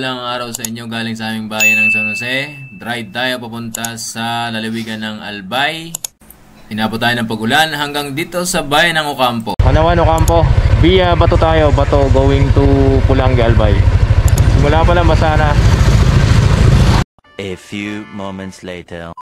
Walang araw sa inyo galing sa aming bayan ng San Jose. Ride tayo papunta sa lalawigan ng Albay. Inabot tayo ng pagulan hanggang dito sa bayan ng Ocampo. Hanawan Ocampo, via Bato tayo, Bato going to Pulangi, Albay. Simula pa lang basa na. A few moments later.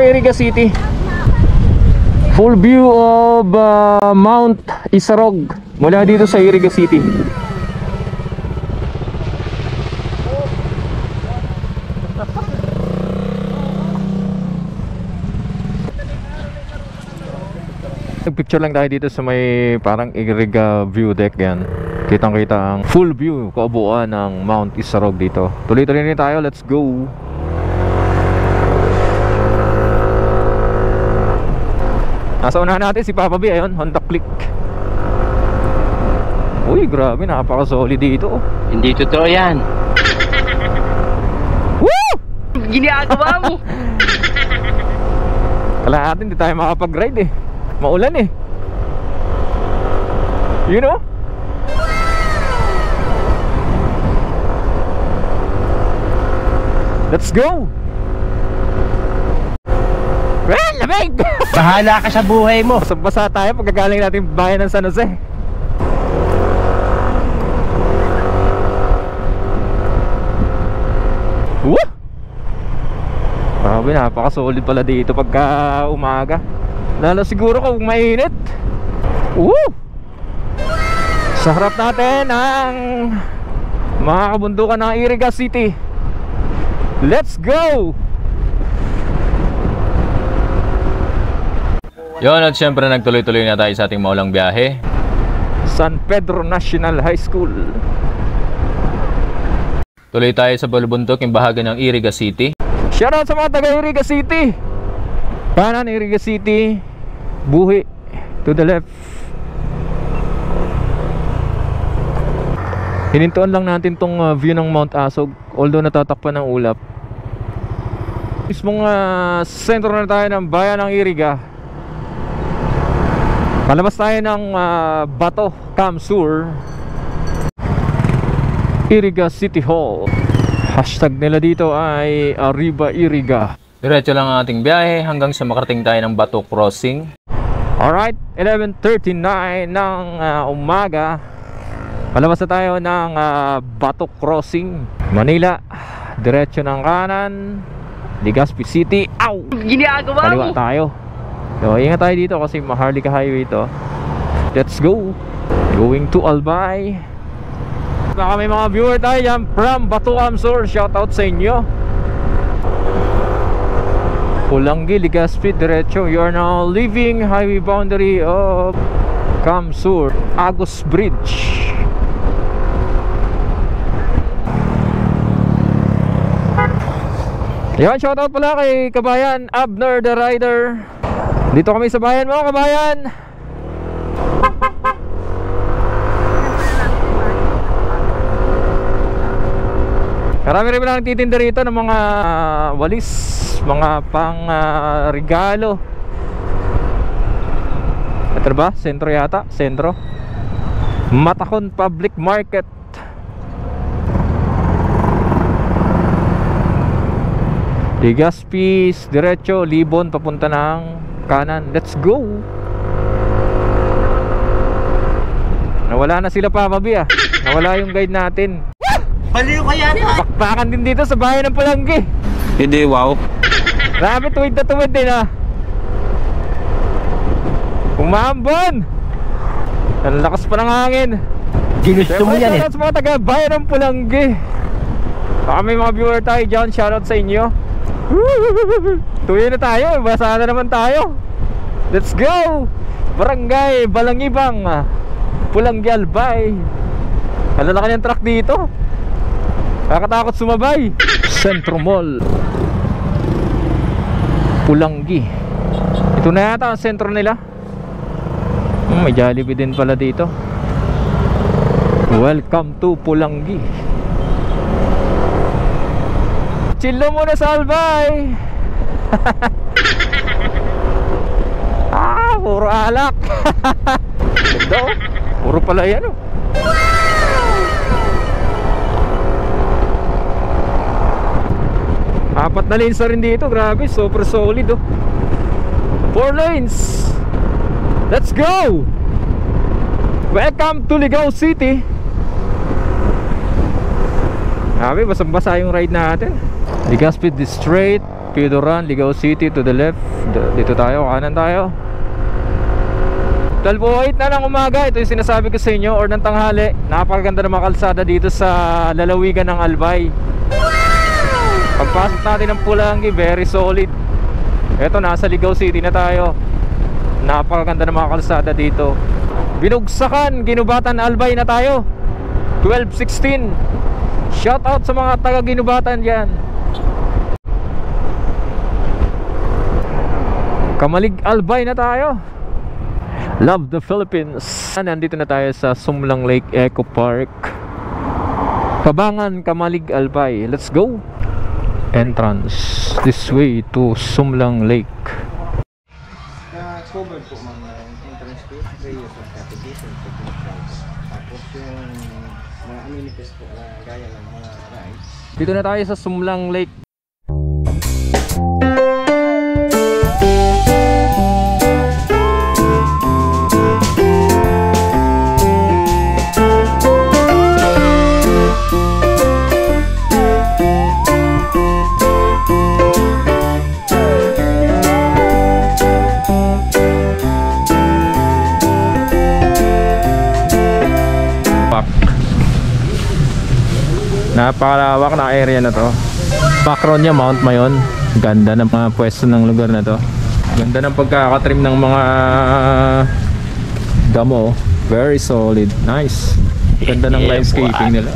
Iriga City. Full view of Mount Isarog mula dito sa Iriga City. Picture lang tayo dito sa may parang Iriga view deck yan. Kitang kita ang full view kabuuan ng Mount Isarog dito. Tuloy-tuloy rin tayo, let's go. Nasa unahan natin si Papa B, ayun, Honda Click. Uy, grabe, napaka-solid dito. Hindi totoo yan. Woo! Ginagawa mo. Kala natin, di tayo makapag-ride eh. Maulan eh. You know? Let's go! Well, lamig! Bahala ka sa buhay mo. Basa tayo pagkagaling natin bayan ng San Jose. Woo! Grabe, napaka-solid pala dito pagka umaga. Lalo siguro kung mainit. Woo! Sa harap natin ang mga kabundukan ng Iriga City. Let's go! Yon, at syempre nagtuloy-tuloy na tayo sa ating maulang biyahe. San Pedro National High School. Tuloy tayo sa Balubuntok, yung bahagi ng Iriga City. Shoutout sa mga taga Iriga City. Kanan Iriga City, Buhi to the left. Hinintuan lang natin tong view ng Mount Asog, although natatakpan ng ulap. Mismong sentro na tayo ng bayan ng Iriga. Palabas tayo ng Bato, Camsur, Iriga City Hall. Hashtag nila dito ay Arriba Iriga. Diretso lang ang ating biyahe hanggang sa makarating tayo ng Bato Crossing. Alright, 11:39 ng umaga. Palabas na tayo ng Bato Crossing, Manila. Diretso ng kanan, Legazpi City. Ow! Ginagawa mo. Kaliwa tayo. So, ingat tayo dito kasi Maharlika Highway ito. Let's go. Going to Albay. Baka may mga viewer tayo dyan from Bato Camsur. Shoutout sa inyo. Pulangi, Legazpi, diretso. You are now leaving highway boundary of Camsur, Agus Bridge. Yan, shoutout pala kay Kabayan Abner the Rider. Dito kami sa bayan mo, Kabayan. Marami rin lang nagtitinda rito ng mga walis, mga pang regalo. Ito ba? Sentro yata? Sentro Matakon Public Market. Legazpi, diretso, Libon, papunta ng kanan. Let's go. Nawala na sila Papa B ah. Nawala yung guide natin. Baliw ka yata. Bakbakan din dito sa bayan ng Pulangi. Hindi, wow. Grabe, tuwid na tuwid din ah. Umambon. Ang lakas pa ng hangin. Ginusto mo yan eh. Shoutout sa mga taga bayan ng Pulangi. Baka may mga viewer tayo dyan. Shoutout sa inyo. Tuwi na tayo, basa na naman tayo. Let's go! Barangay Balangibang, Pulangi Albay. Kalalaki ng truck dito. Kakatakot sumabay. Centro Mall, Pulangi. Ito na yata ang sentro nila. May Jollibee din pala dito. Welcome to Pulangi. Chill lang muna sa Albay. Puro alak. Ganda, oh. Puro pala yan, oh. Apat na lanes na rin dito. Grabe, super solid, oh. 4 lanes. Let's go. Welcome to Ligao City. Grabe, basang-basa yung ride natin. Legazpi District, Pidoran, Ligao City to the left. Dito tayo, kanan tayo. 12:08 na ng umaga. Ito yung sinasabi ko sa inyo, or ng tanghali. Napakaganda ng mga kalsada dito sa lalawigan ng Albay. Pagpasok natin ng Pulangi, very solid. Ito, nasa Ligao City na tayo. Napakaganda ng mga kalsada dito. Binugsakan, Ginubatan, Albay na tayo. 12:16. Shout out sa mga taga Ginubatan dyan. Kamalig, Albay na tayo. Love the Philippines. Nandito na tayo sa Sumlang Lake Eco Park, Kabangan, Kamalig, Albay. Let's go. Entrance this way to Sumlang Lake. Covered po mga entrance fee, prayers of categories, tapos yung mga amenities po na gaya ng mga rides. Dito na tayo sa Sumlang Lake. Napakalawak na area na to. Background niya Mount Mayon. Ganda ng mga pwesto ng lugar na to. Ganda ng pagkakatrim ng mga damo. Very solid. Nice. Ganda ng landscaping nila.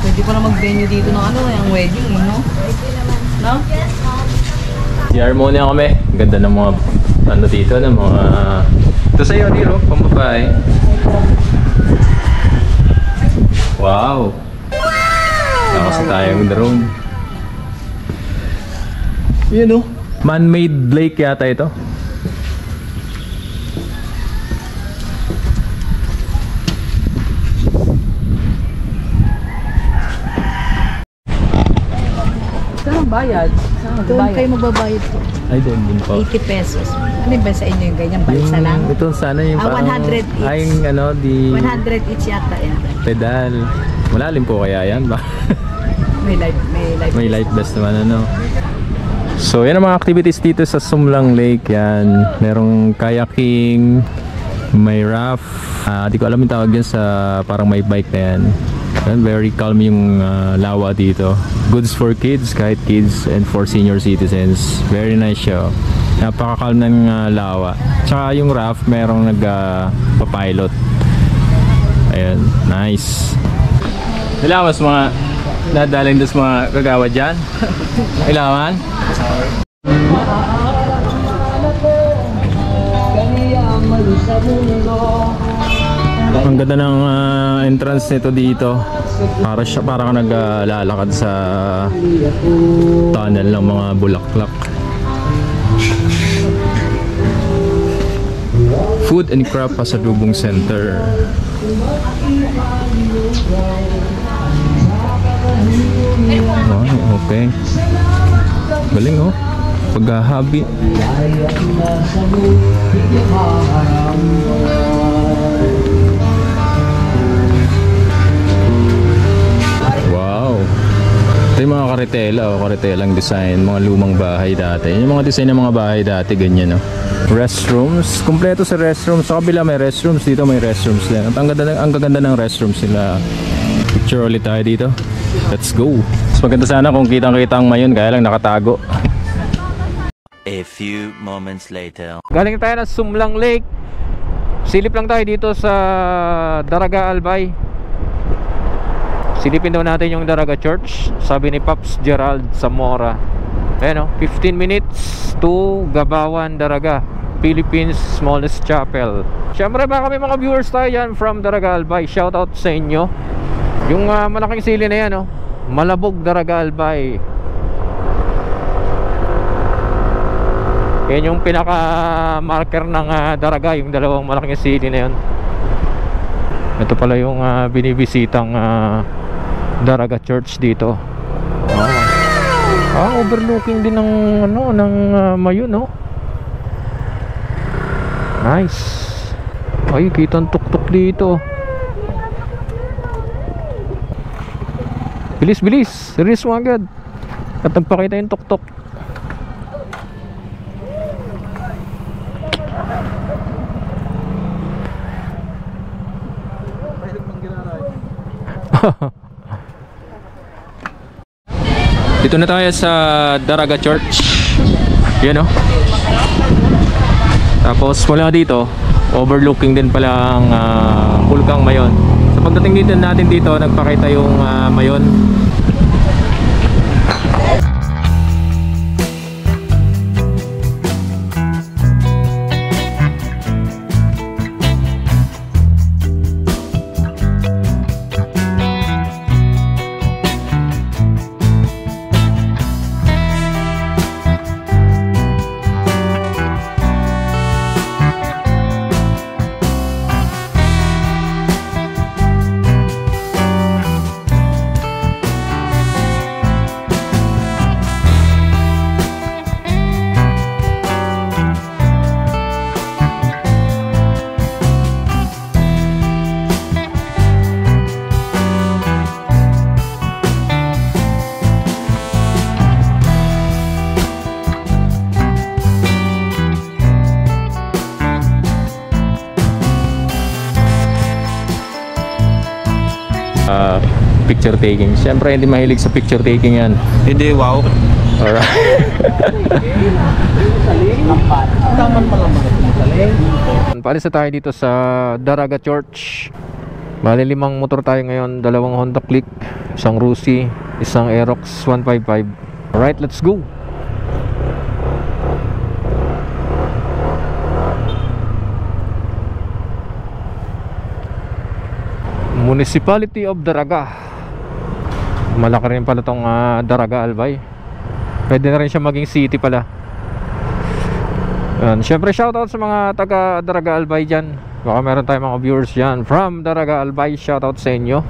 Pwede pa na mag-venue dito ng ano, yung wedding, no? No? Di Harmonia kami. Ganda ng mga ano dito, ng mga ito sa'yo, Diro, pambabae. Wow. Nakasa tayong drone. Yun, oh. Man-made lake yata ito. Saan ang bayad? Doon kayo magbabayad po. Ay, din po. 80 pesos. Ano ba sa inyo yung ganyan? Balsa lang? Ito sana yung parang 100 each. ay, ano, di 100 each yata yan. pedal. Malalim po kaya yan ba? May life vest naman, ano. So yan ang mga activities dito sa Sumlang Lake. Yan, merong kayaking, may raft, di ko alam yung tawag yan sa parang may bike na yan. Very calm yung lawa dito. Goods for kids, kahit kids, and for senior citizens. Very nice siya. Napaka-calm ng lawa. Tsaka yung raft merong nagpa-pilot. Ayan, nice. Ilawas mga nadalhin dos mga kagawa dyan. Ilawan. Ang ganda ng entrance nito dito. Parang naglalakad sa tunnel ng mga bulaklak. Food and Craft Pasalubong Center. Oh, okay. Galing, oh. Paghahabi. Wow. Ito yung mga karetela, oh. Karetelang design. Mga lumang bahay dati. Yung mga design ng mga bahay dati, ganyan, oh. Restrooms. Kompleto sa restrooms. Sa kabila may restrooms. Dito may restrooms din. At ang gaganda ng restrooms nila. Picture ulit tayo dito. Let's go. Mas maganda sana kung kitang-kita ang Mayon, kaya lang nakatago. A few moments later. Galing tayo na Sumlang Lake. Silip lang tayo dito sa Daraga Albay. Silipin daw natin yung Daraga Church, sabi ni Pops Gerald Zamora. Ayan o, 15 minutes to Gabawan, Daraga, Philippines smallest chapel. Siyempre baka may mga viewers tayo yan from Daraga Albay. Shout out sa inyo. Yung malaking sili na yan o, Malabog, Daraga Albay. Yan yung pinaka marker ng Daraga, yung dalawang malaking sili na yan. Ito pala yung binibisitang Daraga Church dito. Overlooking din ng ng Mayon, no? Nice. Ay, kitang tuktok dito. Bilis, bilis. Release mo agad. At nagpakita yung tuktok. Dito na tayo sa Daraga Church. Yan o. Tapos mula dito, overlooking din pala ang Bulkang Mayon. So pagdating dito natin dito, nagpakita yung Mayon. Picture taking. Siyempre hindi mahilig sa picture taking yan. Hindi, wow. Alright. Palis na tayo dito sa Daraga Church. Bali 5 motor tayo ngayon. 2 Honda Click, isang Rusi, isang Aerox 155. Alright, let's go. Municipality of Daraga. Malaki rin pala tong Daraga Albay. Pwede na rin siya maging city pala. Siyempre shoutout sa mga taga Daraga Albay dyan. Baka meron tayong mga viewers dyan from Daraga Albay. Shoutout sa inyo.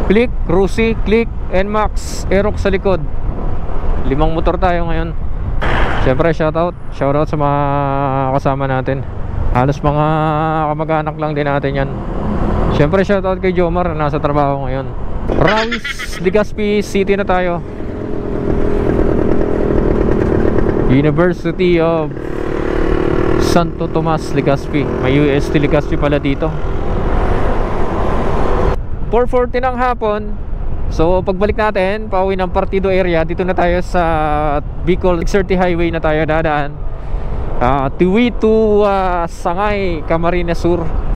Click, Rusi, Click, NMAX, Aerox sa likod. 5 motor tayo ngayon. Siyempre shoutout sa mga kasama natin. Halos mga kamag-anak lang din natin yan. Siyempre shoutout kay Jomar na nasa trabaho ngayon. Rawis, Legazpi City na tayo. University of Santo Tomas, Legazpi. May UST Legazpi pala dito. 4:40 ng hapon. So pagbalik natin, pauwi ng Partido area. Dito na tayo sa Bicol Exerti Highway na tayo dadaan. Tiwi to Sangay, Camarines Sur.